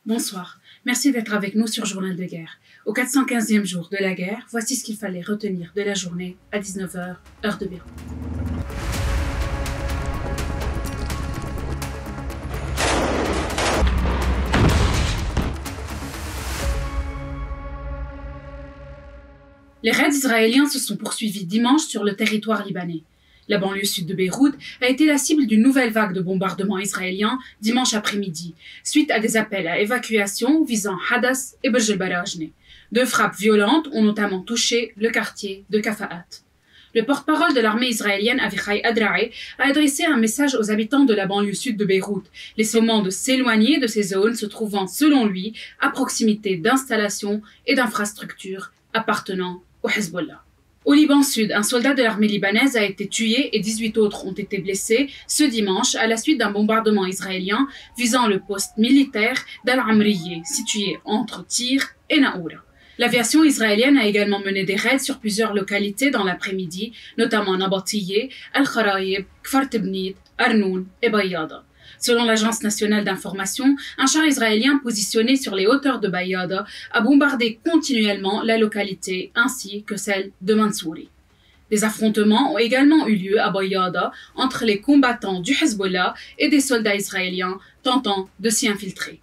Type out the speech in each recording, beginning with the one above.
Bonsoir, merci d'être avec nous sur Journal de guerre. Au 415e jour de la guerre, voici ce qu'il fallait retenir de la journée à 19h, heure de Beyrouth. Les raids israéliens se sont poursuivis dimanche sur le territoire libanais. La banlieue sud de Beyrouth a été la cible d'une nouvelle vague de bombardements israéliens dimanche après-midi, suite à des appels à évacuation visant Hadas et Burj el-Barajneh. Deux frappes violentes ont notamment touché le quartier de Kafa'at. Le porte-parole de l'armée israélienne Avichai Adrae a adressé un message aux habitants de la banlieue sud de Beyrouth, les sommant de s'éloigner de ces zones se trouvant, selon lui, à proximité d'installations et d'infrastructures appartenant au Hezbollah. Au Liban Sud, un soldat de l'armée libanaise a été tué et 18 autres ont été blessés ce dimanche à la suite d'un bombardement israélien visant le poste militaire d'Al-Amriye, situé entre Tyr et Naoura. L'aviation israélienne a également mené des raids sur plusieurs localités dans l'après-midi, notamment Nabatiye, Al-Kharayib, Kfar Tebnit, Arnoun et Bayada. Selon l'Agence nationale d'information, un char israélien positionné sur les hauteurs de Bayada a bombardé continuellement la localité ainsi que celle de Mansouri. Des affrontements ont également eu lieu à Bayada entre les combattants du Hezbollah et des soldats israéliens tentant de s'y infiltrer.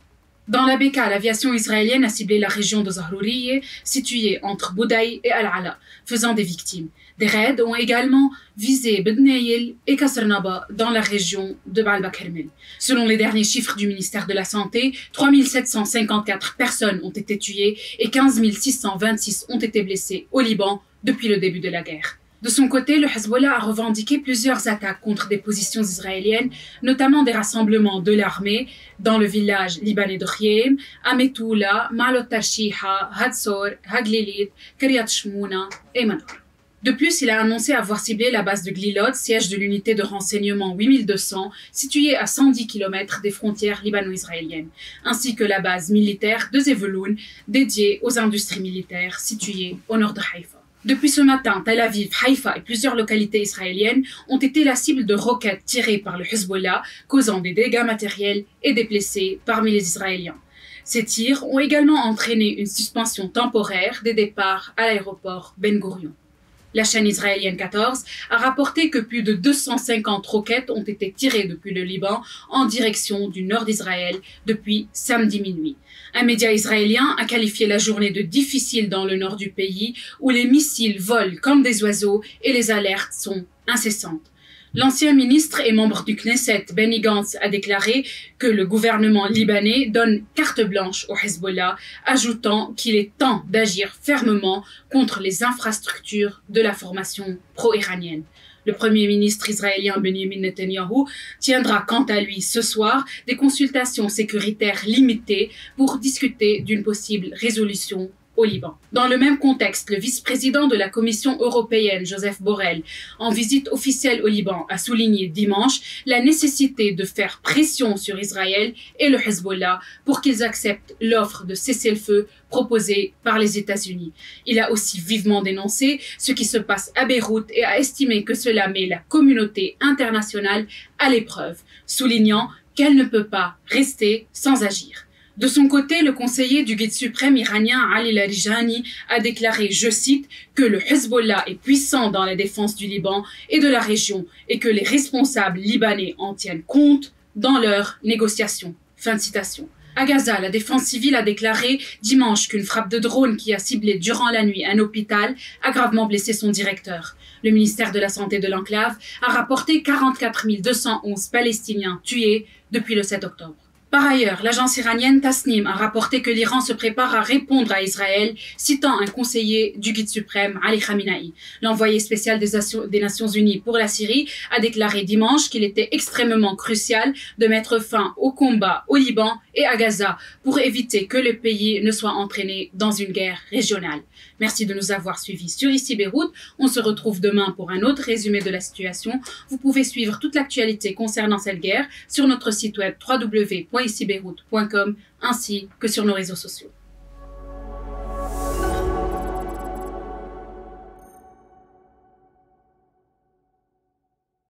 Dans la Beka, l'aviation israélienne a ciblé la région de Zahrouriye, située entre Boudaï et Al-Ala, faisant des victimes. Des raids ont également visé Bedneil et Kasrnaba dans la région de Baalbek-Hermel. Selon les derniers chiffres du ministère de la Santé, 3 754 personnes ont été tuées et 15 626 ont été blessées au Liban depuis le début de la guerre. De son côté, le Hezbollah a revendiqué plusieurs attaques contre des positions israéliennes, notamment des rassemblements de l'armée dans le village libanais de Khiem, à Metoula, Ma'alot Tarshiha, Hadsor, Haglilit, Kiryat Shmouna et Manar. De plus, il a annoncé avoir ciblé la base de Glilot, siège de l'unité de renseignement 8200, située à 110 km des frontières libano-israéliennes, ainsi que la base militaire de Zevoloun, dédiée aux industries militaires situées au nord de Haïfa. Depuis ce matin, Tel Aviv, Haïfa et plusieurs localités israéliennes ont été la cible de roquettes tirées par le Hezbollah, causant des dégâts matériels et des blessés parmi les Israéliens. Ces tirs ont également entraîné une suspension temporaire des départs à l'aéroport Ben Gourion. La chaîne israélienne 14 a rapporté que plus de 250 roquettes ont été tirées depuis le Liban en direction du nord d'Israël depuis samedi minuit. Un média israélien a qualifié la journée de difficile dans le nord du pays où les missiles volent comme des oiseaux et les alertes sont incessantes. L'ancien ministre et membre du Knesset, Benny Gantz, a déclaré que le gouvernement libanais donne carte blanche au Hezbollah, ajoutant qu'il est temps d'agir fermement contre les infrastructures de la formation pro-iranienne. Le premier ministre israélien Benjamin Netanyahu tiendra quant à lui ce soir des consultations sécuritaires limitées pour discuter d'une possible résolution au Liban. Dans le même contexte, le vice-président de la Commission européenne, Joseph Borrell, en visite officielle au Liban, a souligné dimanche la nécessité de faire pression sur Israël et le Hezbollah pour qu'ils acceptent l'offre de cessez-le-feu proposée par les États-Unis. Il a aussi vivement dénoncé ce qui se passe à Beyrouth et a estimé que cela met la communauté internationale à l'épreuve, soulignant qu'elle ne peut pas rester sans agir. De son côté, le conseiller du guide suprême iranien Ali Larijani a déclaré, je cite, que le Hezbollah est puissant dans la défense du Liban et de la région et que les responsables libanais en tiennent compte dans leurs négociations. Fin de citation. À Gaza, la défense civile a déclaré dimanche qu'une frappe de drone qui a ciblé durant la nuit un hôpital a gravement blessé son directeur. Le ministère de la Santé de l'enclave a rapporté 44 211 Palestiniens tués depuis le 7 octobre. Par ailleurs, l'agence iranienne Tasnim a rapporté que l'Iran se prépare à répondre à Israël, citant un conseiller du guide suprême, Ali Khamenei. L'envoyé spécial des Nations Unies pour la Syrie a déclaré dimanche qu'il était extrêmement crucial de mettre fin au combat au Liban et à Gaza pour éviter que le pays ne soit entraîné dans une guerre régionale. Merci de nous avoir suivis sur Ici Beyrouth. On se retrouve demain pour un autre résumé de la situation. Vous pouvez suivre toute l'actualité concernant cette guerre sur notre site web www.icibeyrouth.com ainsi que sur nos réseaux sociaux.